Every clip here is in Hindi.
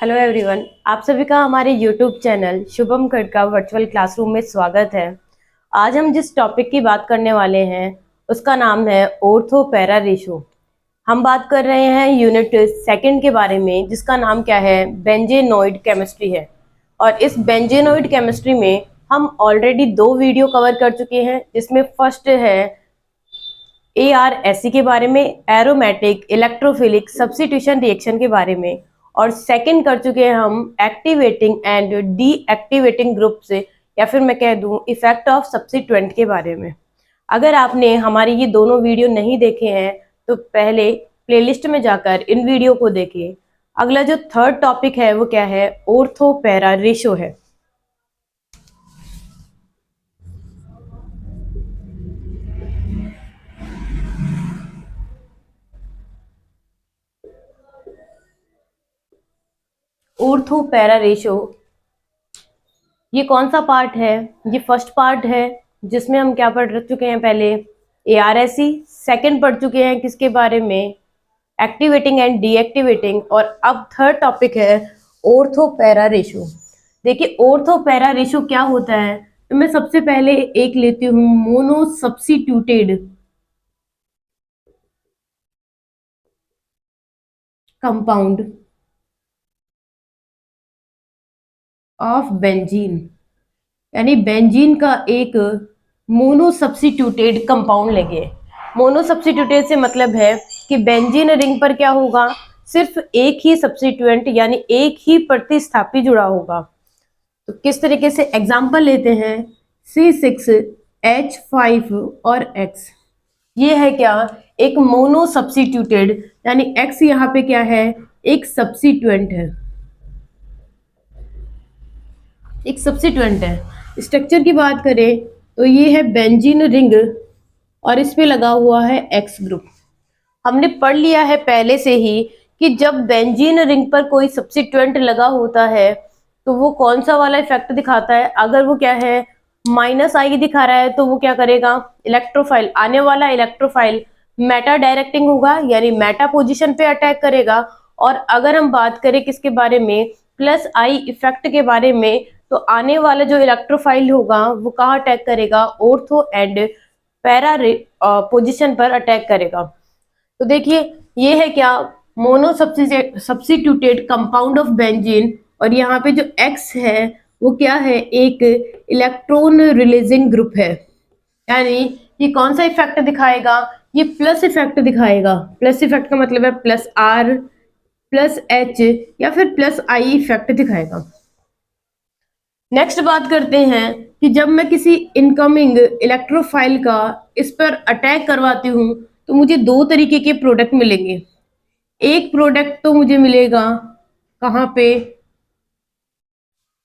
हेलो एवरीवन, आप सभी का हमारे YouTube channel Shubham Khadka virtual classroom में स्वागत है। आज हम जिस टॉपिक की बात करने वाले हैं उसका नाम है ऑर्थो पैरा रेशो। हम बात कर रहे हैं यूनिट सेकंड के बारे में, जिसका नाम क्या है, बेंजेनोइड केमिस्ट्री है। और इस बेंजेनोइड केमिस्ट्री में हम ऑलरेडी 2 वीडियो कवर कर चुके हैं, जिसमें फर्स्ट है ARSE के बारे में, एरोमेटिक इलेक्ट्रोफिलिक सब्स्टिट्यूशन रिएक्शन के बारे में, और सेकंड कर चुके हैं हम एक्टिवेटिंग एंड डीएक्टिवेटिंग ग्रुप से, या फिर मैं कह दूं इफेक्ट ऑफ सब्स्टिट्यूएंट के बारे में। अगर आपने हमारी ये दोनों वीडियो नहीं देखे हैं तो पहले प्लेलिस्ट में जाकर इन वीडियो को देखिए। अगला जो थर्ड टॉपिक है वो क्या है, ऑर्थो पैरा रेशो है। ऑर्थो पैरा रेशो ये कौन सा पार्ट है? ये फर्स्ट पार्ट है, जिसमें हम क्या पढ़ चुके हैं, पहले ARSE, सेकंड पढ़ चुके हैं किसके बारे में, एक्टिवेटिंग एंड डीएक्टिवेटिंग, और अब थर्ड टॉपिक है ऑर्थो पैरा रेशो। देखिए ऑर्थो पैरा रेशो क्या होता है, तो मैं सबसे पहले एक लेती हूँ mono substituted compound of benzene, यानी बेंजीन का एक मोनो सब्स्टिट्यूटेड कंपाउंड लेंगे। मोनो सब्स्टिट्यूटेड से मतलब है कि बेंजीन रिंग पर क्या होगा, सिर्फ एक ही सब्स्टिट्यूएंट यानी एक ही प्रतिस्थापी जुड़ा होगा। तो किस तरीके से एग्जांपल लेते हैं, C6H5 और X, ये है क्या, एक मोनो सब्स्टिट्यूटेड, यानी X यहाँ पे क्या है, एक सब्स्टिट्यूएंट है, एक सब्स्टिट्यूएंट है। स्ट्रक्चर की बात करें तो ये है बेंजीन रिंग और इस पे लगा हुआ है एक्स ग्रुप। हमने पढ़ लिया है पहले से ही कि जब बेंजीन रिंग पर कोई सब्स्टिट्यूएंट लगा होता है तो वो कौन सा वाला इफेक्ट दिखाता है। अगर वो क्या है, -I दिखा रहा है तो वो क्या करेगा, इलेक्ट्रोफाइल, आने वाला इलेक्ट्रोफाइल मेटा डायरेक्टिंग होगा, यानी मेटा पोजीशन पे अटैक करेगा। और अगर हम बात करें किसके बारे में, +I इफेक्ट के बारे में, तो आने वाला जो इलेक्ट्रोफाइल होगा वो कहाँ अटैक करेगा, ऑर्थो एंड पैरा पोजीशन पर अटैक करेगा। तो देखिए ये है क्या, mono substituted compound of benzene, और यहाँ पे जो X है वो क्या है, एक इलेक्ट्रॉन रिलीजिंग ग्रुप है। यानी ये कौन सा इफेक्ट दिखाएगा, ये प्लस इफेक्ट दिखाएगा। प्लस इफेक्ट का मतलब है +R +H या फिर +I इफेक्ट दिखाएगा। नेक्स्ट बात करते हैं कि जब मैं किसी इनकमिंग इलेक्ट्रोफाइल का इस पर अटैक करवाती हूँ तो मुझे 2 तरीके के प्रोडक्ट मिलेंगे। एक प्रोडक्ट तो मुझे मिलेगा कहाँ पे,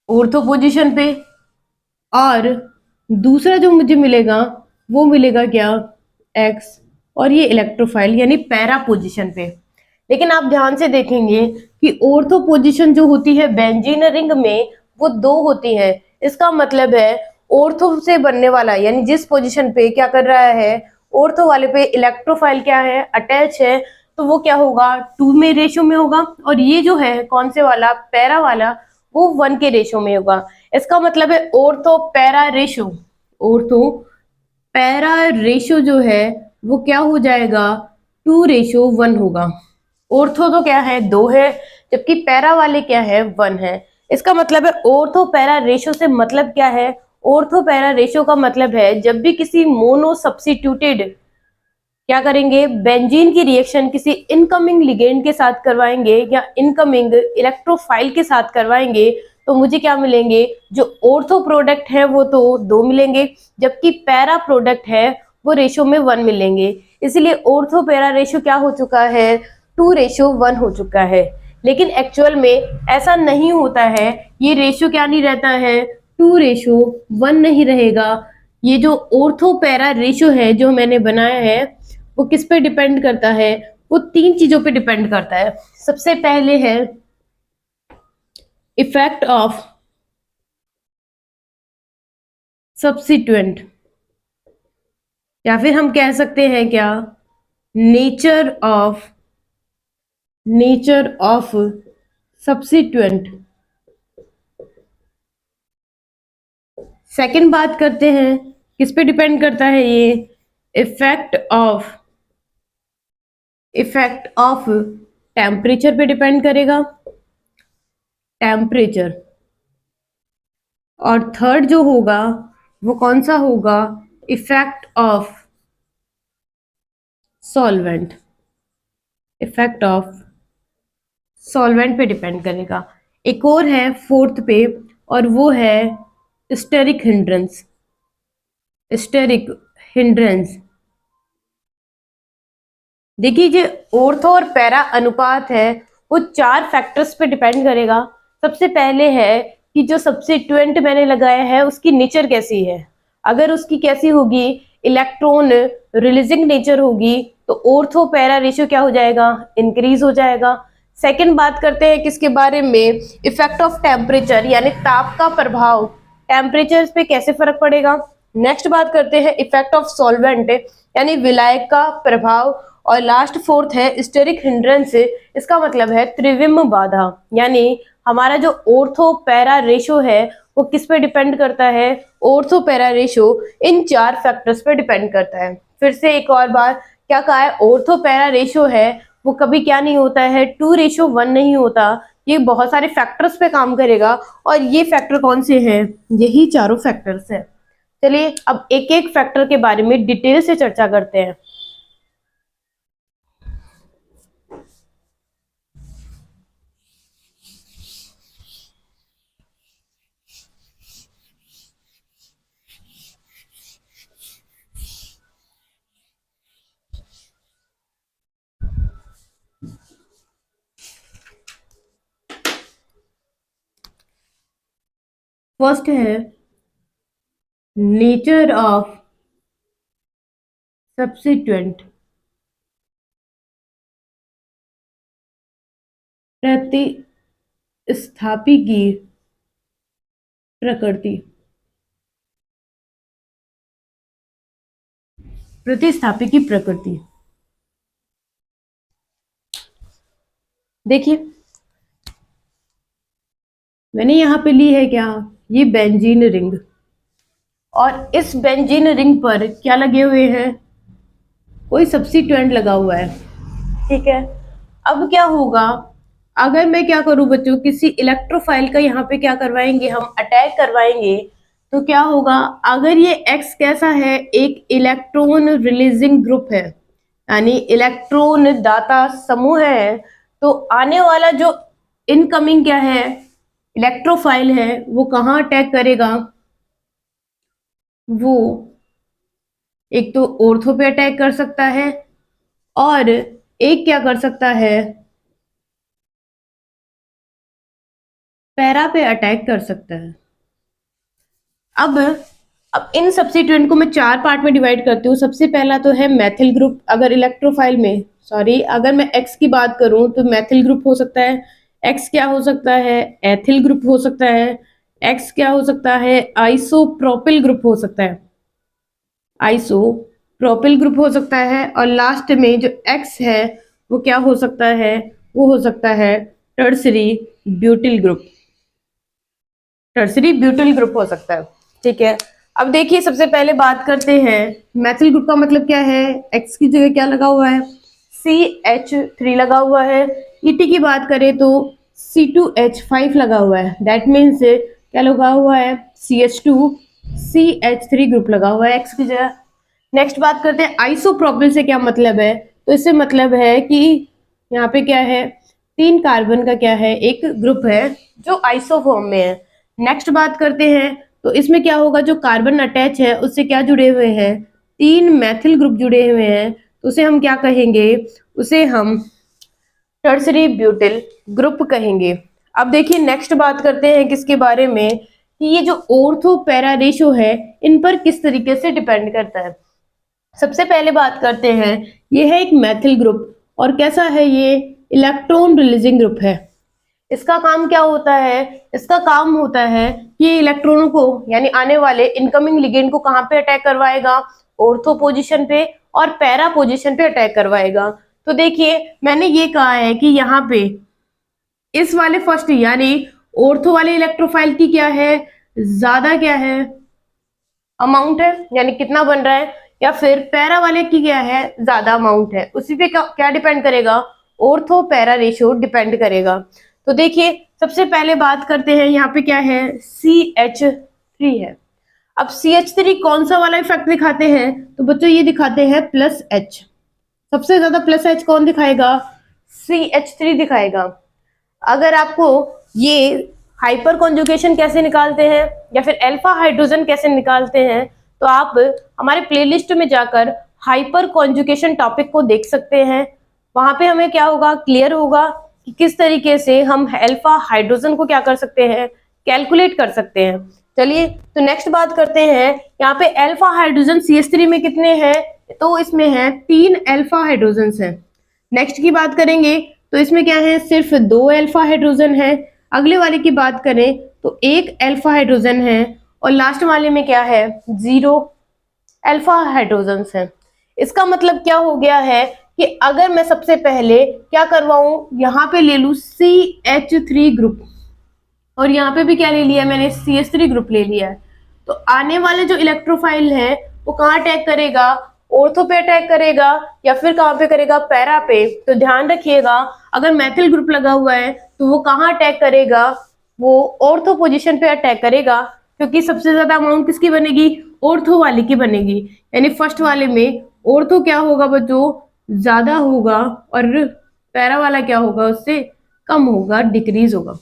ऑर्थो पोजीशन पे, और दूसरा जो मुझे मिलेगा वो मिलेगा क्या, एक्स, और ये इलेक्ट्रोफाइल यानी पैरा पोजीशन पे। लेकिन आप ध्यान से देखेंगे कि ऑर्थो पोजीशन जो होती है बेंजीन रिंग में वो 2 होती है। इसका मतलब है ऑर्थो से बनने वाला, यानी जिस पोजीशन पे क्या कर रहा है, ऑर्थो वाले पे इलेक्ट्रोफाइल क्या है, अटैच है, तो वो क्या होगा, 2 में रेशो में होगा। और ये जो है कौन से वाला, पैरा वाला, वो 1 के रेशो में होगा। इसका मतलब है ortho para ratio, ortho para ratio जो है वो क्या हो जाएगा, 2:1 होगा। ऑर्थो तो क्या है, 2 है, जबकि पैरा वाले क्या है, 1 है। इसका मतलब है ऑर्थो पैरा रेशो से मतलब क्या है, ऑर्थो पैरा रेशो का मतलब है जब भी किसी मोनो सब्स्टिट्यूटेड क्या करेंगे, बेंजीन की रिएक्शन किसी इनकमिंग लिगेंड के साथ करवाएंगे या इनकमिंग इलेक्ट्रोफाइल के साथ करवाएंगे, तो मुझे क्या मिलेंगे, जो ऑर्थो प्रोडक्ट है वो तो 2 मिलेंगे, जबकि पैरा प्रोडक्ट है वो रेशो में 1 मिलेंगे। इसलिए ऑर्थो पैरा रेशो क्या हो चुका है, 2:1 हो चुका है। लेकिन एक्चुअल में ऐसा नहीं होता है, ये रेशो क्या नहीं रहता है, 2:1 नहीं रहेगा। ये जो ऑर्थो पैरा रेशो है जो मैंने बनाया है वो किस पे डिपेंड करता है, वो 3 चीजों पे डिपेंड करता है। सबसे पहले है इफेक्ट ऑफ सब्स्टिट्यूएंट, या फिर हम कह सकते हैं क्या, नेचर ऑफ सब्स्टिट्यूएंट। सेकंड बात करते हैं किस पे डिपेंड करता है ये, इफेक्ट ऑफ टेम्परेचर पे डिपेंड करेगा, टेम्परेचर। और थर्ड जो होगा वो कौन सा होगा, effect of solvent, effect of solvent पे डिपेंड करेगा। एक और है फोर्थ पे, और वो है स्टेरिक हिंड्रेंस, स्टेरिक हिंड्रेंस। देखिए जो ऑर्थो और पैरा अनुपात है वो 4 फैक्टर्स पे डिपेंड करेगा। सबसे पहले है कि जो सब्स्टिट्यूएंट मैंने लगाया है उसकी नेचर कैसी है। अगर उसकी कैसी होगी, इलेक्ट्रॉन रिलीजिंग नेचर होगी, तो ऑर्थो पैरा रेशियो क्या हो जाएगा, इंक्रीज हो जाएगा। सेकंड बात करते हैं किसके बारे में, इफेक्ट ऑफ टेम्परेचर, यानी ताप का प्रभाव, टेम्परेचर पे कैसे फर्क पड़ेगा। नेक्स्ट बात करते हैं इफेक्ट ऑफ सॉल्वेंट, यानी विलायक का प्रभाव। और लास्ट फोर्थ है स्टेरिक हिंड्रेंस, इसका मतलब है त्रिविम बाधा। यानी हमारा जो ऑर्थो पैरा रेशो है वो किस पे डिपेंड करता है, ऑर्थो पैरा रेशो इन 4 फैक्टर्स पे डिपेंड करता है। फिर से एक और बार क्या कहा है, ऑर्थो पैरा रेशो है वो कभी क्या नहीं होता है, 2:1 नहीं होता, ये बहुत सारे फैक्टर्स पे काम करेगा। और ये फैक्टर कौन से हैं, यही चारों फैक्टर्स हैं। चलिए अब एक एक फैक्टर के बारे में डिटेल से चर्चा करते हैं। फर्स्ट है नेचर ऑफ सब्स्टिट्यूएंट, प्रतिस्थापी की प्रकृति, प्रतिस्थापी की प्रकृति। देखिए मैंने यहाँ पे ली है क्या, ये बेंजीन रिंग, और इस बेंजीन रिंग पर क्या लगे हुए हैं, कोई सब्स्टिट्यूएंट लगा हुआ है। ठीक है, अब क्या होगा, अगर मैं क्या करूं बच्चों, किसी इलेक्ट्रोफाइल का यहाँ पे क्या करवाएंगे, हम अटैक करवाएंगे, तो क्या होगा, अगर ये X कैसा है, एक इलेक्ट्रॉन रिलीजिंग ग्रुप है, यानी इलेक्ट्रॉन दाता समूह है, तो आने वाला जो इनकमिंग क्या है, इलेक्ट्रोफाइल है, वो कहाँ अटैक करेगा, वो एक तो ऑर्थो पे अटैक कर सकता है, और एक क्या कर सकता है, पैरा पे अटैक कर सकता है। अब इन सब्स्टिट्यूएंट को मैं 4 पार्ट में डिवाइड करती हूँ। सबसे पहला तो है मैथिल ग्रुप। अगर इलेक्ट्रोफाइल में, सॉरी, अगर मैं एक्स की बात करूं तो मैथिल ग्रुप हो सकता है। एक्स क्या हो सकता है, एथिल ग्रुप हो सकता है। एक्स क्या हो सकता है, आइसोप्रोपिल ग्रुप हो सकता है, आइसोप्रोपिल ग्रुप हो सकता है। और लास्ट में जो एक्स है वो क्या हो सकता है, वो हो सकता है tertiary butyl group, tertiary butyl group हो सकता है। ठीक है, अब देखिए सबसे पहले बात करते हैं मैथिल ग्रुप का मतलब क्या है। एक्स की जगह क्या लगा हुआ है, CH3 लगा हुआ है। ET की बात करें तो C2H5 लगा हुआ है, दैट मीन्स क्या लगा हुआ है, CH2 CH3 ग्रुप लगा हुआ है एक्स की जगह। नेक्स्ट बात करते हैं आइसोप्रोपिल से क्या मतलब है, तो इससे मतलब है कि यहाँ पे क्या है, 3 कार्बन का क्या है, एक ग्रुप है जो आइसोफॉर्म में है। नेक्स्ट बात करते हैं तो इसमें क्या होगा, जो कार्बन अटैच है उससे क्या जुड़े हुए हैं, 3 मैथिल ग्रुप जुड़े हुए हैं, तो उसे हम क्या कहेंगे, उसे हम टर्सरी ब्यूटिल ग्रुप कहेंगे। अब देखिए नेक्स्ट बात करते हैं किसके बारे में, कि ये जो ऑर्थो पैरा रेशो है इन पर किस तरीके से डिपेंड करता है। सबसे पहले बात करते हैं, ये है एक मैथिल ग्रुप, और कैसा है ये, इलेक्ट्रॉन रिलीजिंग ग्रुप है। इसका काम क्या होता है, इसका काम होता है कि इलेक्ट्रॉनों को, यानी आने वाले इनकमिंग लिगेंड को कहां पे अटैक करवाएगा, ऑर्थो पोजीशन पे और पैरा पोजीशन पे अटैक करवाएगा। तो देखिए मैंने ये कहा है कि यहाँ पे इस वाले फर्स्ट यानी ऑर्थो वाले इलेक्ट्रोफाइल की क्या है, ज्यादा क्या है, अमाउंट है, यानी कितना बन रहा है, या फिर पैरा वाले की क्या है, ज्यादा अमाउंट है। उसी पे क्या डिपेंड करेगा, ऑर्थो पैरा रेशियो डिपेंड करेगा। तो देखिए सबसे पहले बात करते हैं, यहाँ पे क्या है, CH3 है। अब CH3 कौन सा वाला इफेक्ट दिखाते हैं, तो बच्चों ये दिखाते हैं प्लस H। सबसे ज्यादा प्लस H कौन दिखाएगा, CH3 दिखाएगा। अगर आपको ये हाइपर कॉन्जुगेशन कैसे निकालते हैं या फिर अल्फा हाइड्रोजन कैसे निकालते हैं, तो आप हमारे प्लेलिस्ट में जाकर हाइपर कॉन्जुगेशन टॉपिक को देख सकते हैं। वहां पे हमें क्या होगा, क्लियर होगा कि किस तरीके से हम अल्फा हाइड्रोजन को क्या कर सकते हैं, कैलकुलेट कर सकते हैं। चलिए तो नेक्स्ट बात करते हैं, यहाँ पे अल्फा हाइड्रोजन CH3 में कितने हैं, तो इसमें है 3 अल्फा हाइड्रोजन है। नेक्स्ट की बात करेंगे तो इसमें क्या है, सिर्फ 2 अल्फा हाइड्रोजन है। अगले वाले की बात करें तो 1 अल्फा हाइड्रोजन है, और लास्ट वाले में क्या है, 0 अल्फा हाइड्रोजन है। इसका मतलब क्या हो गया है कि अगर मैं सबसे पहले क्या करवाऊं, यहाँ पे ले लू CH3 ग्रुप, और यहाँ पे भी क्या ले लिया मैंने, CH3 ग्रुप ले लिया है, तो आने वाले जो इलेक्ट्रोफाइल है वो कहाँ अटैक करेगा, ऑर्थो पे अटैक करेगा, या फिर कहाँ पे करेगा, पैरा पे। तो ध्यान रखिएगा अगर मैथिल ग्रुप लगा हुआ है तो वो कहाँ अटैक करेगा, वो ऑर्थो पोजीशन पे अटैक करेगा, क्योंकि सबसे ज्यादा अमाउंट किसकी बनेगी, ऑर्थो वाले की बनेगी। यानी फर्स्ट वाले में ऑर्थो क्या होगा बच्चों, ज्यादा होगा, और पैरा वाला क्या होगा, उससे कम होगा, डिक्रीज होगा।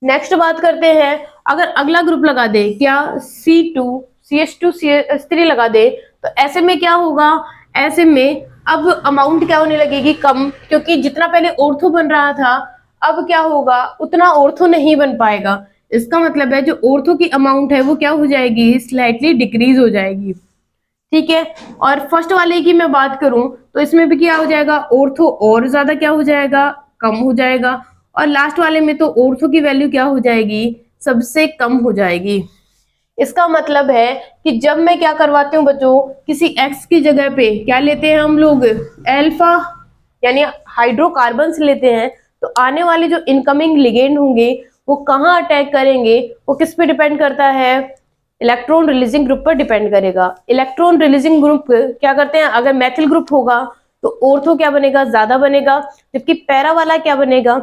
नेक्स्ट बात करते हैं, अगर अगला ग्रुप लगा दे क्या, C2 CH2 CH3 लगा दे, तो ऐसे में क्या होगा, ऐसे में अब अमाउंट क्या होने लगेगी, कम, क्योंकि जितना पहले ऑर्थो बन रहा था अब क्या होगा, उतना ऑर्थो नहीं बन पाएगा। इसका मतलब है जो ऑर्थो की अमाउंट है वो क्या हो जाएगी, स्लाइटली डिक्रीज हो जाएगी। ठीक है, और फर्स्ट वाले की मैं बात करूं तो इसमें भी क्या हो जाएगा, ऑर्थो और ज्यादा क्या हो जाएगा, कम हो जाएगा, और लास्ट वाले में तो ऑर्थो की वैल्यू क्या हो जाएगी, सबसे कम हो जाएगी। इसका मतलब है कि जब मैं क्या करवाती हूँ बच्चों, किसी एक्स की जगह पे क्या लेते हैं हम लोग, अल्फा यानी हाइड्रोकार्बन्स लेते हैं, तो आने वाले जो इनकमिंग लिगेंड होंगे वो कहाँ अटैक करेंगे, वो किस पे डिपेंड करता है, इलेक्ट्रॉन रिलीजिंग ग्रुप पर डिपेंड करेगा। इलेक्ट्रॉन रिलीजिंग ग्रुप क्या करते हैं, अगर मैथिल ग्रुप होगा तो ऑर्थो क्या बनेगा, ज्यादा बनेगा, जबकि पैरा वाला क्या बनेगा,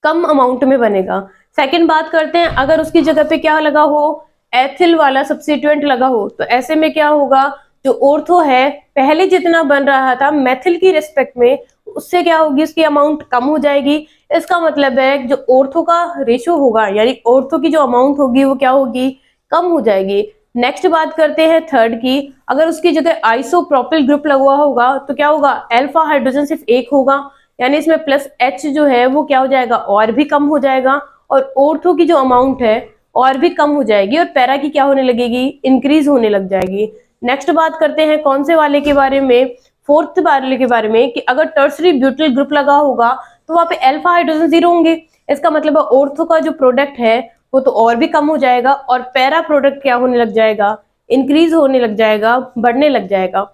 कम अमाउंट में बनेगा। सेकंड बात करते हैं, अगर उसकी जगह पे क्या लगा हो, एथिल वाला सब्स्टिट्यूएंट लगा हो, तो ऐसे में क्या होगा, जो ऑर्थो है पहले जितना बन रहा था मैथिल की रिस्पेक्ट में, उससे क्या होगी, उसकी अमाउंट कम हो जाएगी। इसका मतलब है जो ऑर्थो का रेशियो होगा, यानी ऑर्थो की जो अमाउंट होगी वो क्या होगी, कम हो जाएगी। नेक्स्ट बात करते हैं थर्ड की, अगर उसकी जगह आइसोप्रोपिल ग्रुप लगा होगा तो क्या होगा, अल्फा हाइड्रोजन सिर्फ एक होगा, यानी इसमें प्लस H जो है वो क्या हो जाएगा, और भी कम हो जाएगा, और ऑर्थो की जो अमाउंट है और भी कम हो जाएगी, और पैरा की क्या होने लगेगी, इंक्रीज होने लग जाएगी। नेक्स्ट बात करते हैं कौन से वाले के बारे में, फोर्थ वाले के बारे में, कि अगर टर्सरी ब्यूटिल ग्रुप लगा होगा तो वहां पे अल्फा हाइड्रोजन 0 होंगे। इसका मतलब है ऑर्थो का जो प्रोडक्ट है वो तो और भी कम हो जाएगा, और पैरा प्रोडक्ट क्या होने लग जाएगा, इंक्रीज होने लग जाएगा, बढ़ने लग जाएगा।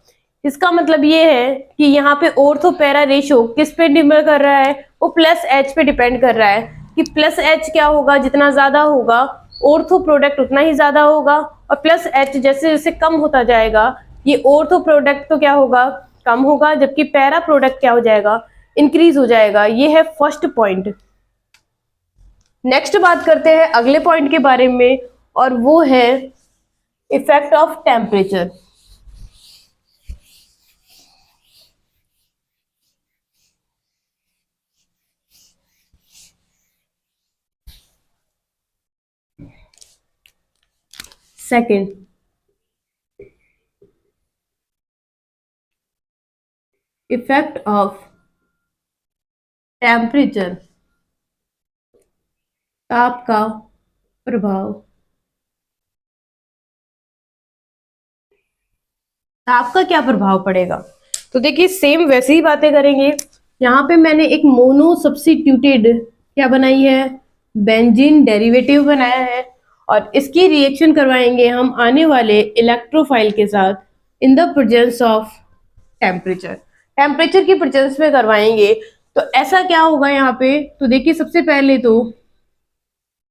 इसका मतलब ये है कि यहाँ पे ऑर्थो पैरा रेशो किस पे डिपेंड कर रहा है, वो प्लस H पे डिपेंड कर रहा है, कि प्लस H क्या होगा, जितना ज्यादा होगा ऑर्थो प्रोडक्ट उतना ही ज्यादा होगा, और प्लस H जैसे जैसे कम होता जाएगा ये ऑर्थो प्रोडक्ट तो क्या होगा, कम होगा, जबकि पैरा प्रोडक्ट क्या हो जाएगा, इंक्रीज हो जाएगा। ये है फर्स्ट पॉइंट। नेक्स्ट बात करते हैं अगले पॉइंट के बारे में, और वो है effect of temperature. Second, effect of temperature, ताप का प्रभाव। ताप का क्या प्रभाव पड़ेगा, तो देखिए सेम वैसे ही बातें करेंगे। यहाँ पे मैंने एक मोनो सब्स्टिट्यूटेड क्या बनाई है, बेंजीन डेरिवेटिव बनाया है, और इसकी रिएक्शन करवाएंगे हम आने वाले इलेक्ट्रोफाइल के साथ in the presence of temperature. Temperature की प्रेजेंस में करवाएंगे, तो ऐसा क्या होगा यहाँ पे, तो देखिए सबसे पहले तो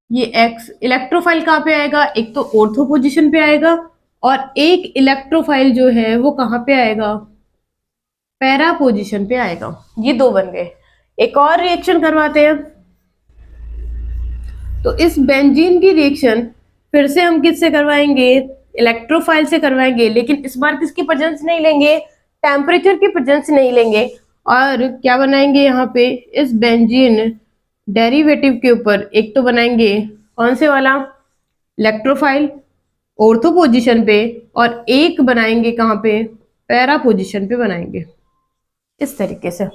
ये एक्स इलेक्ट्रोफाइल कहाँ पे आएगा, एक तो ऑर्थो पोजीशन पे आएगा और एक इलेक्ट्रोफाइल जो है वो कहाँ पे आएगा, पैरा पोजीशन पे आएगा। ये दो बन गए। एक और रिएक्शन करवाते हैं। तो इस बेंजीन की रिएक्शन फिर से हम किससे करवाएंगे, इलेक्ट्रोफाइल से करवाएंगे, लेकिन इस बार किसकी प्रेजेंस नहीं लेंगे, टेम्परेचर की प्रेजेंस नहीं लेंगे। और क्या बनाएंगे यहाँ पे, इस बेंजीन डेरिवेटिव के ऊपर एक तो बनाएंगे कौन से वाला, इलेक्ट्रोफाइल ऑर्थो पोजीशन पे, और एक बनाएंगे कहाँ पे, पैरा पोजीशन पे बनाएंगे, इस तरीके से।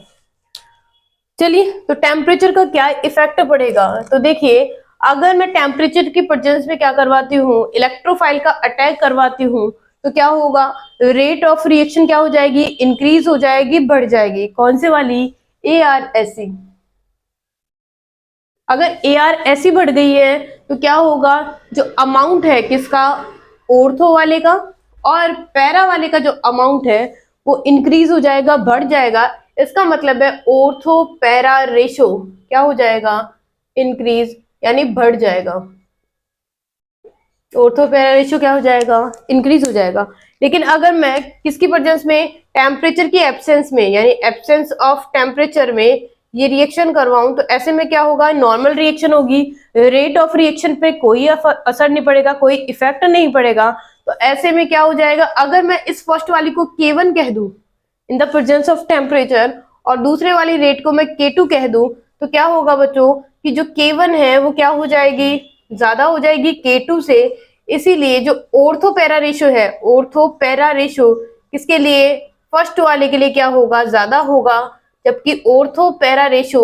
चलिए, तो टेम्परेचर का क्या इफेक्ट पड़ेगा, तो देखिए अगर मैं टेम्परेचर की प्रेजेंस में क्या करवाती हूँ, इलेक्ट्रोफाइल का अटैक करवाती हूँ, तो क्या होगा, रेट ऑफ रिएक्शन क्या हो जाएगी, इंक्रीज हो जाएगी, बढ़ जाएगी। कौन से वाली, ARSE। अगर ARSE बढ़ गई है तो क्या होगा, जो अमाउंट है किसका, ऑर्थो वाले का, और पैरा वाले का जो अमाउंट है वो इंक्रीज हो जाएगा, बढ़ जाएगा। इसका मतलब है ऑर्थो पैरा रेशो क्या हो जाएगा, इंक्रीज यानी बढ़ जाएगा। ऑर्थो पैरा रेशो क्या हो जाएगा, इंक्रीज हो जाएगा। लेकिन अगर मैं किसकी प्रेजेंस में, टेम्परेचर की एब्सेंस में, यानी एब्सेंस ऑफ टेम्परेचर में ये रिएक्शन करवाऊं, तो ऐसे में क्या होगा, नॉर्मल रिएक्शन होगी, रेट ऑफ रिएक्शन पे कोई असर नहीं पड़ेगा, कोई इफेक्ट नहीं पड़ेगा। तो ऐसे में क्या हो जाएगा, अगर मैं इस फर्स्ट वाली को K1 कह दूं in the presence of temperature, और दूसरे वाली रेट को मैं K2 कह दूं, तो क्या होगा बच्चों कि जो K1 है वो क्या हो जाएगी, ज्यादा हो जाएगी K2 से। इसीलिए जो ऑर्थो पैरा रेशो है, ऑर्थो पैरा रेशो किसके लिए, फर्स्ट वाले के लिए क्या होगा, ज्यादा होगा, जबकि ऑर्थो पैरा रेशो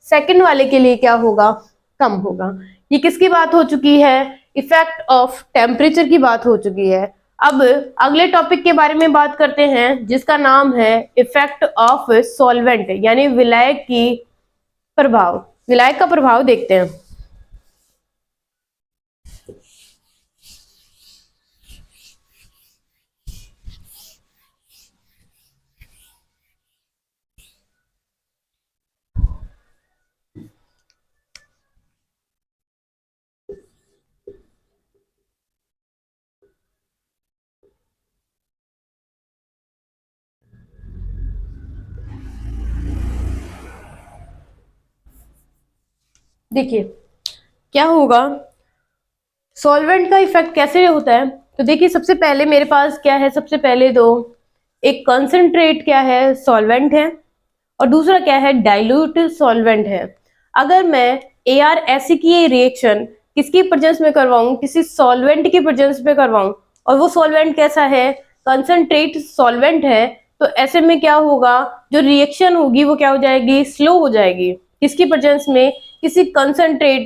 सेकंड वाले के लिए क्या होगा, कम होगा। ये किसकी बात हो चुकी है, इफेक्ट ऑफ टेम्परेचर की बात हो चुकी है। अब अगले टॉपिक के बारे में बात करते हैं, जिसका नाम है इफेक्ट ऑफ सॉल्वेंट, यानी विलायक की प्रभाव, विलायक का प्रभाव देखते हैं। देखिए क्या होगा, सॉल्वेंट का इफेक्ट कैसे होता है, तो देखिए सबसे पहले मेरे पास क्या है, सबसे पहले तो एक कंसंट्रेट क्या है, सॉल्वेंट है, और दूसरा क्या है, डाइल्यूट सॉल्वेंट है। अगर मैं ARSE की ये रिएक्शन किसकी प्रेजेंस में करवाऊं, किसी सॉल्वेंट की प्रेजेंस में करवाऊं, और वो सॉल्वेंट कैसा है, कंसंट्रेट सॉल्वेंट है, तो ऐसे में क्या होगा, जो रिएक्शन होगी वो क्या हो जाएगी, स्लो हो जाएगी। किसकी प्रेजेंस में, किसी कंसंट्रेट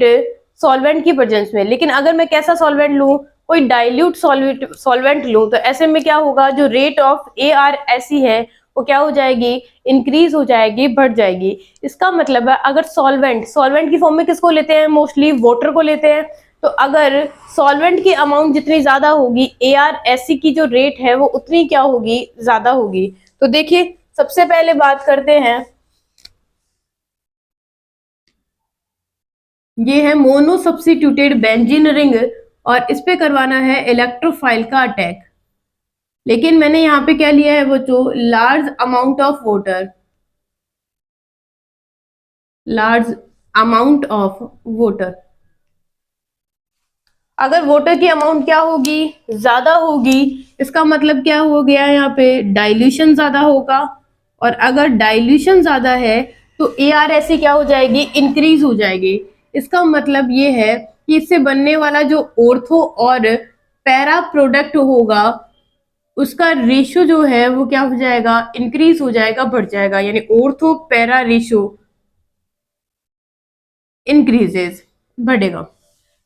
सॉल्वेंट की प्रेजेंस में। लेकिन अगर मैं कैसा सॉल्वेंट लूं, कोई डाइल्यूट सॉल्वेंट लूं, तो ऐसे में क्या होगा, जो रेट ऑफ ARSE है वो क्या हो जाएगी, इंक्रीज हो जाएगी, बढ़ जाएगी। इसका मतलब है अगर सॉल्वेंट की फॉर्म में किसको लेते हैं, मोस्टली वाटर को लेते हैं। तो अगर सॉल्वेंट की अमाउंट जितनी ज्यादा होगी, ARSE की जो रेट है वो उतनी क्या होगी, ज्यादा होगी। तो देखिए सबसे पहले बात करते हैं, ये है मोनो सब्स्टिट्यूटेड बेंजीन रिंग, और इस पे करवाना है इलेक्ट्रोफाइल का अटैक। लेकिन मैंने यहाँ पे क्या लिया है बच्चों, large amount of water, large amount of water. अगर वाटर की अमाउंट क्या होगी, ज्यादा होगी, इसका मतलब क्या हो गया, यहाँ पे डाइल्यूशन ज्यादा होगा, और अगर डाइल्यूशन ज्यादा है तो ARSE क्या हो जाएगी, इंक्रीज हो जाएगी। इसका मतलब ये है कि इससे बनने वाला जो ऑर्थो और पैरा प्रोडक्ट होगा उसका रेशो जो है वो क्या हो जाएगा, इंक्रीज हो जाएगा, बढ़ जाएगा, यानी ऑर्थो पैरा रेशो इंक्रीजेस, बढ़ेगा।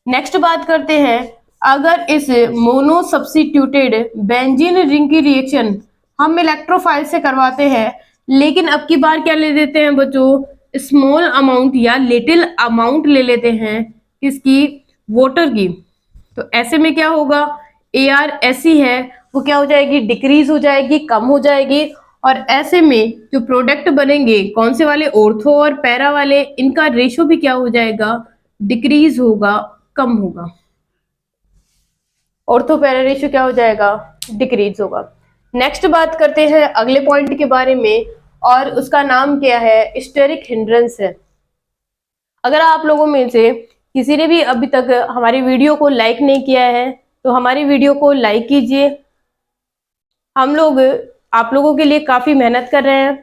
नेक्स्ट बात करते हैं, अगर इस मोनो सब्स्टिट्यूटेड बेंजीन रिंग की रिएक्शन हम इलेक्ट्रोफाइल से करवाते हैं, लेकिन अब की बार क्या ले लेते हैं बच्चों, स्मॉल अमाउंट या लिटिल अमाउंट ले लेते हैं, किसकी, वाटर की। तो ऐसे में क्या होगा, ARSE है वो क्या हो जाएगी, डिक्रीज हो जाएगी, कम हो जाएगी, और ऐसे में जो प्रोडक्ट बनेंगे कौन से वाले, ऑर्थो और पैरा वाले, इनका रेशो भी क्या हो जाएगा, डिक्रीज होगा, कम होगा। ऑर्थो पैरा रेशियो क्या हो जाएगा, डिक्रीज होगा। नेक्स्ट बात करते हैं अगले पॉइंट के बारे में, और उसका नाम क्या है, स्टेरिक हिंड्रेंस है। अगर आप लोगों में से किसी ने भी अभी तक हमारी वीडियो को लाइक नहीं किया है तो हमारी वीडियो को लाइक कीजिए। हम लोग आप लोगों के लिए काफी मेहनत कर रहे हैं,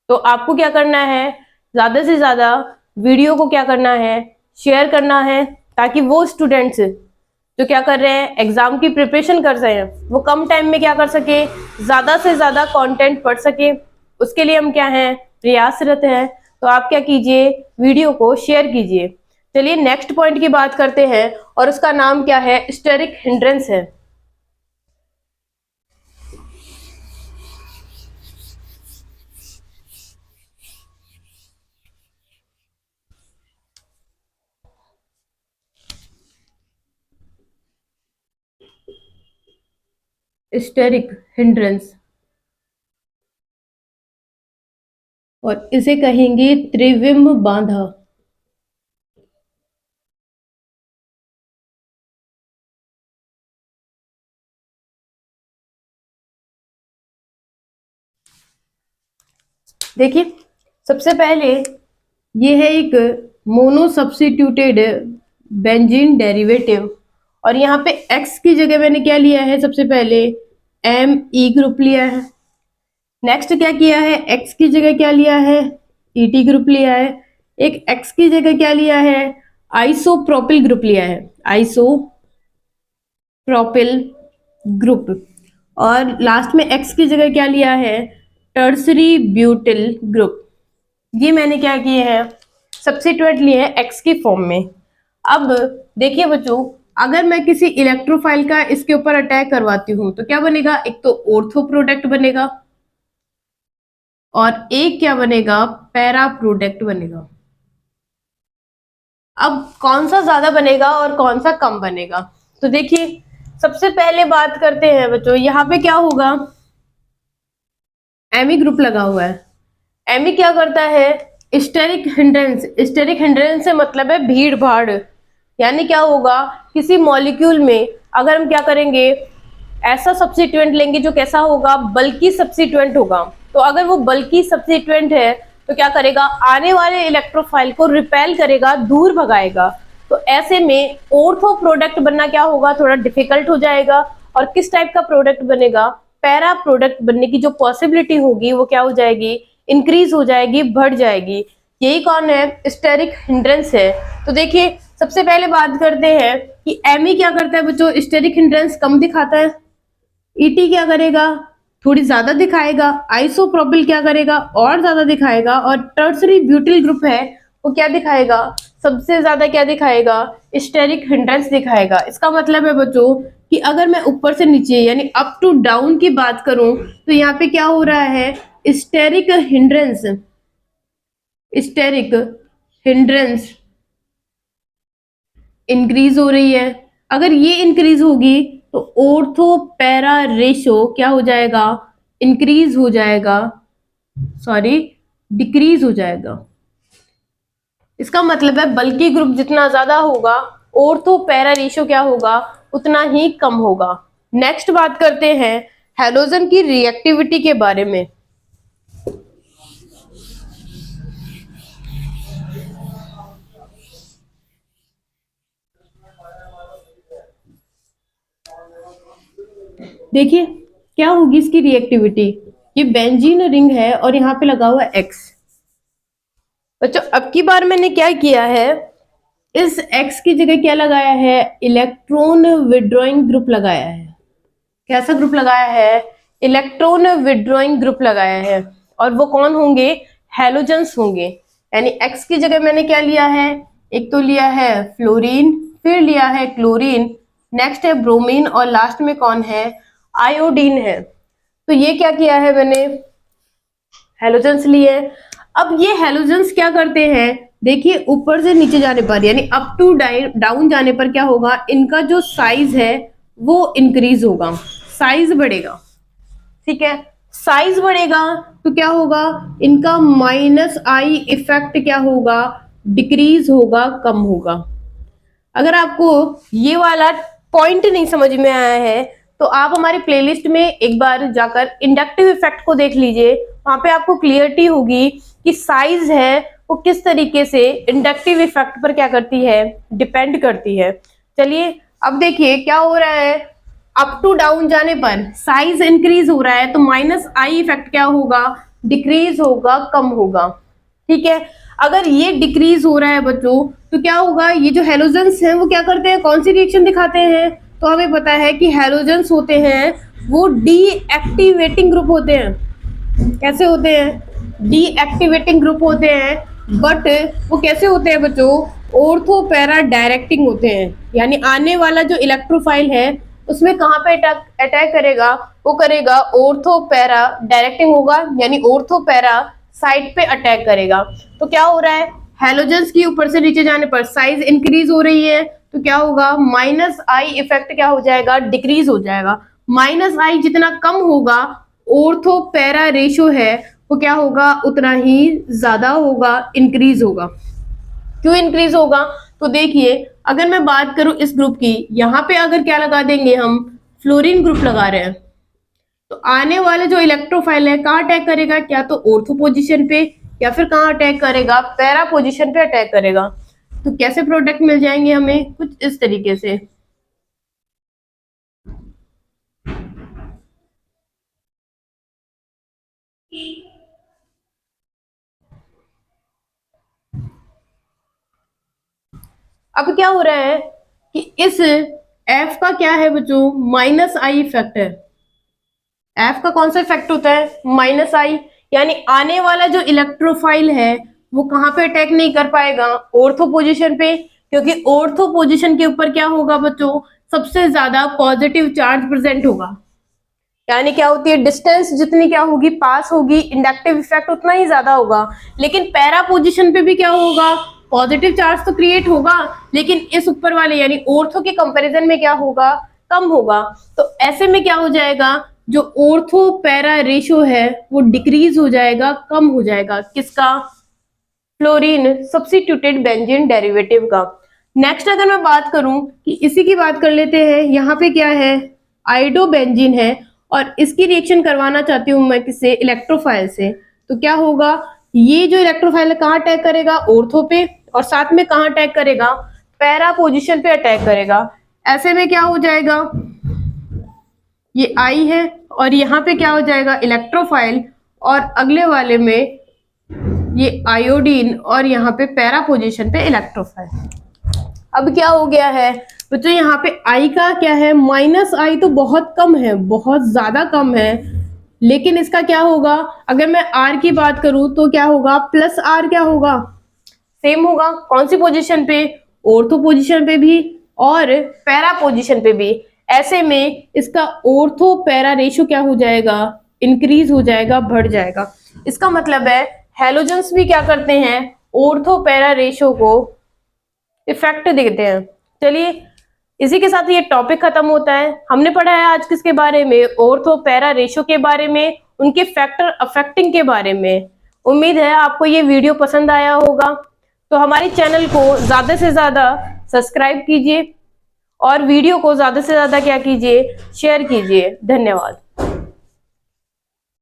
तो आपको क्या करना है, ज्यादा से ज्यादा वीडियो को क्या करना है, शेयर करना है, ताकि वो स्टूडेंट्स जो क्या कर रहे हैं, एग्जाम की प्रिपरेशन कर रहे हैं, वो कम टाइम में क्या कर सके, ज्यादा से ज्यादा कंटेंट पढ़ सके। उसके लिए हम क्या हैं, प्रयासरत हैं। तो आप क्या कीजिए, वीडियो को शेयर कीजिए। चलिए नेक्स्ट पॉइंट की बात करते हैं, और उसका नाम क्या है, स्टेरिक हिंड्रेंस है। स्टेरिक हिंड्रेंस, और इसे कहेंगे त्रिविम बाधा। देखिए सबसे पहले ये है एक मोनो सब्स्टिट्यूटेड बेंजीन डेरिवेटिव, और यहाँ पे X की जगह मैंने क्या लिया है, सबसे पहले Me ग्रुप लिया है। नेक्स्ट क्या किया है, X की जगह क्या लिया है, Et ग्रुप लिया है। एक X की जगह क्या लिया है, आइसोप्रोपिल ग्रुप लिया है, आइसोप्रोपिल ग्रुप। और लास्ट में X की जगह क्या लिया है, टर्सरी ब्यूटिल ग्रुप। ये मैंने क्या किए हैं, सब्स्टिट्यूट लिए हैं X की फॉर्म में। अब देखिए बच्चों, अगर मैं किसी इलेक्ट्रोफाइल का इसके ऊपर अटैक करवाती हूं तो क्या बनेगा, एक तो ऑर्थो प्रोडक्ट बनेगा और एक क्या बनेगा, पैरा प्रोडक्ट बनेगा। अब कौन सा ज्यादा बनेगा और कौन सा कम बनेगा, तो देखिए सबसे पहले बात करते हैं बच्चों, यहाँ पे क्या होगा, एमी ग्रुप लगा हुआ है। एमी क्या करता है, स्टेरिक हिंड्रेंस। स्टेरिक हिंड्रेंस से मतलब है भीड़ भाड़, यानी क्या होगा, किसी मॉलिक्यूल में अगर हम क्या करेंगे, ऐसा सब्स्टिट्यूएंट लेंगे जो कैसा होगा, बल्कि सब्स्टिट्यूएंट होगा। तो अगर वो बल्कि सब्स्टिट्यूएंट है तो क्या करेगा, आने वाले इलेक्ट्रोफाइल को रिपेल करेगा, दूर भगाएगा। तो ऐसे में ऑर्थो प्रोडक्ट बनना क्या होगा, थोड़ा डिफिकल्ट हो जाएगा। और किस टाइप का प्रोडक्ट बनेगा, पैरा प्रोडक्ट बनने की जो पॉसिबिलिटी होगी वो क्या हो जाएगी, इंक्रीज हो जाएगी, बढ़ जाएगी। यही कौन है, स्टेरिक हिंड्रेंस है। तो देखिए सबसे पहले बात करते हैं कि एमी क्या करता है बच्चों, स्टेरिक हिंड्रेंस कम दिखाता है। ईटी क्या करेगा, थोड़ी ज्यादा दिखाएगा। आइसोप्रोपिल क्या करेगा, और ज्यादा दिखाएगा। और टर्सरी ब्यूटिल ग्रुप है, वो क्या दिखाएगा, सबसे ज्यादा क्या दिखाएगा, स्टेरिक हिंड्रेंस दिखाएगा। इसका मतलब है बच्चों कि अगर मैं ऊपर से नीचे यानी अप टू डाउन की बात करूं तो यहाँ पे क्या हो रहा है, steric hindrance, steric hindrance increase हो रही है। अगर ये इंक्रीज होगी तो ऑर्थो पैरा रेशो क्या हो जाएगा, इंक्रीज हो जाएगा, सॉरी डिक्रीज हो जाएगा। इसका मतलब है बल्कि ग्रुप जितना ज्यादा होगा, ऑर्थो पैरा रेशो क्या होगा, उतना ही कम होगा। नेक्स्ट बात करते हैं हैलोजन की रिएक्टिविटी के बारे में। देखिए क्या होगी इसकी रिएक्टिविटी, ये बेंजीन रिंग है और यहाँ पे लगा हुआ है X। बच्चों अब की बार मैंने क्या किया है, इस X की जगह क्या लगाया है, इलेक्ट्रॉन विड्रॉइंग ग्रुप लगाया है। कैसा ग्रुप लगाया है, इलेक्ट्रॉन विड्रॉइंग ग्रुप लगाया है। और वो कौन होंगे, हैलोजेंस होंगे। यानी X की जगह मैंने क्या लिया है, एक तो लिया है फ्लोरीन, फिर लिया है क्लोरीन, नेक्स्ट है ब्रोमीन, और लास्ट में कौन है, आयोडीन है। तो ये क्या किया है मैंने, हैलोजेंस लिए। अब ये हैलोजेंस क्या करते हैं, देखिए ऊपर से नीचे जाने पर यानी अप टू डाउन जाने पर क्या होगा, इनका जो साइज है वो इंक्रीज होगा, साइज बढ़ेगा। ठीक है, साइज बढ़ेगा तो क्या होगा, इनका माइनस आई इफेक्ट क्या होगा, डिक्रीज होगा, कम होगा। अगर आपको ये वाला पॉइंट नहीं समझ में आया है तो आप हमारी प्लेलिस्ट में एक बार जाकर इंडक्टिव इफेक्ट को देख लीजिए, वहां पे आपको क्लियरिटी होगी कि साइज है वो किस तरीके से इंडक्टिव इफेक्ट पर क्या करती है, डिपेंड करती है। चलिए अब देखिए क्या हो रहा है, अप टू डाउन जाने पर साइज इंक्रीज हो रहा है तो माइनस आई इफेक्ट क्या होगा, डिक्रीज होगा, कम होगा। ठीक है, अगर ये डिक्रीज हो रहा है बच्चों तो क्या होगा, ये जो हेलोजेंस हैं वो क्या करते हैं, कौन सी रिएक्शन दिखाते हैं, तो हमें पता है कि हेलोजेंस होते हैं वो डीएक्टिवेटिंग ग्रुप होते हैं। कैसे होते हैं, डीएक्टिवेटिंग ग्रुप होते हैं, बट वो कैसे होते हैं बच्चों, ऑर्थो पैरा डायरेक्टिंग होते हैं। यानी आने वाला जो इलेक्ट्रोफाइल है उसमें कहाँ पे अटैक करेगा, वो करेगा ऑर्थो पैरा डायरेक्टिंग होगा, यानी ऑर्थो पैरा साइड पे अटैक करेगा। तो क्या हो रहा है, हेलोजेंस की ऊपर से नीचे जाने पर साइज इंक्रीज हो रही है तो क्या होगा, माइनस आई इफेक्ट क्या हो जाएगा, डिक्रीज हो जाएगा। माइनस आई जितना कम होगा, ऑर्थो पैरा रेशो है वो क्या होगा, उतना ही ज्यादा होगा, इंक्रीज होगा। क्यों इंक्रीज होगा, तो देखिए अगर मैं बात करूं इस ग्रुप की, यहां पे अगर क्या लगा देंगे हम, फ्लोरीन ग्रुप लगा रहे हैं, तो आने वाले जो इलेक्ट्रोफाइल है कहाँ अटैक करेगा, क्या तो ऑर्थो पोजीशन पे या फिर कहाँ अटैक करेगा, पैरा पोजीशन पे अटैक करेगा। तो कैसे प्रोडक्ट मिल जाएंगे हमें, कुछ इस तरीके से। अब क्या हो रहा है कि इस एफ का क्या है बच्चों, माइनस आई इफेक्ट है। एफ का कौन सा इफेक्ट होता है, माइनस आई, यानी आने वाला जो इलेक्ट्रोफाइल है वो कहां पे अटैक नहीं कर पाएगा, ऑर्थो पोजीशन पे, क्योंकि ऑर्थो पोजीशन के ऊपर क्या होगा बच्चों, सबसे ज्यादा पॉजिटिव चार्ज प्रेजेंट होगा। यानी क्या होती है, डिस्टेंस जितनी क्या होगी, पास होगी, इंडक्टिव इफेक्ट उतना ही ज्यादा होगा। लेकिन पैरा पोजीशन पे भी क्या होगा, पॉजिटिव चार्ज तो क्रिएट होगा, लेकिन इस ऊपर वाले यानी ऑर्थो के कंपैरिजन में क्या होगा, कम होगा। तो ऐसे में क्या हो जाएगा, जो ऑर्थो पैरा रेशो है वो डिक्रीज हो जाएगा, कम हो जाएगा। किसका, फ्लोरीन सब्स्टिट्यूटेड बेंजीन डेरिवेटिव का। नेक्स्ट अगर मैं बात करूं कि इसी की बात कर लेते हैं, यहाँ पे क्या है, आइडोबेंजीन है और इसकी रिएक्शन करवाना चाहती हूँ मैं किससे, इलेक्ट्रोफाइल से। तो क्या होगा, ये जो इलेक्ट्रोफाइल है कहाँ अटैक करेगा, ऑर्थो पे, और साथ में कहाँ अटैक करेगा, पैरा पोजीशन पे अटैक करेगा। ऐसे में क्या हो जाएगा, ये आई है और यहाँ पे क्या हो जाएगा, इलेक्ट्रोफाइल, और अगले वाले में ये आयोडीन और यहाँ पे पैरा पोजीशन पे इलेक्ट्रोफाइल। अब क्या हो गया है बच्चों, यहाँ पे आई का क्या है, माइनस आई तो बहुत कम है, बहुत ज्यादा कम है, लेकिन इसका क्या होगा, अगर मैं आर की बात करूं तो क्या होगा, प्लस आर क्या होगा, सेम होगा। कौन सी पोजीशन पे, ऑर्थो पोजीशन पे भी और पैरा पोजीशन पे भी। ऐसे में इसका ऑर्थो पैरा रेशो क्या हो जाएगा, इंक्रीज हो जाएगा, बढ़ जाएगा। इसका मतलब है हेलोजेंस भी क्या करते हैं, ऑर्थो पैरा रेशो को इफेक्ट देते हैं। चलिए इसी के साथ ये टॉपिक खत्म होता है। हमने पढ़ा है आज किसके बारे में, ऑर्थो पैरा रेशो के बारे में, उनके फैक्टर अफेक्टिंग के बारे में। उम्मीद है आपको ये वीडियो पसंद आया होगा, तो हमारे चैनल को ज्यादा से ज्यादा सब्सक्राइब कीजिए और वीडियो को ज्यादा से ज्यादा क्या कीजिए, शेयर कीजिए। धन्यवाद।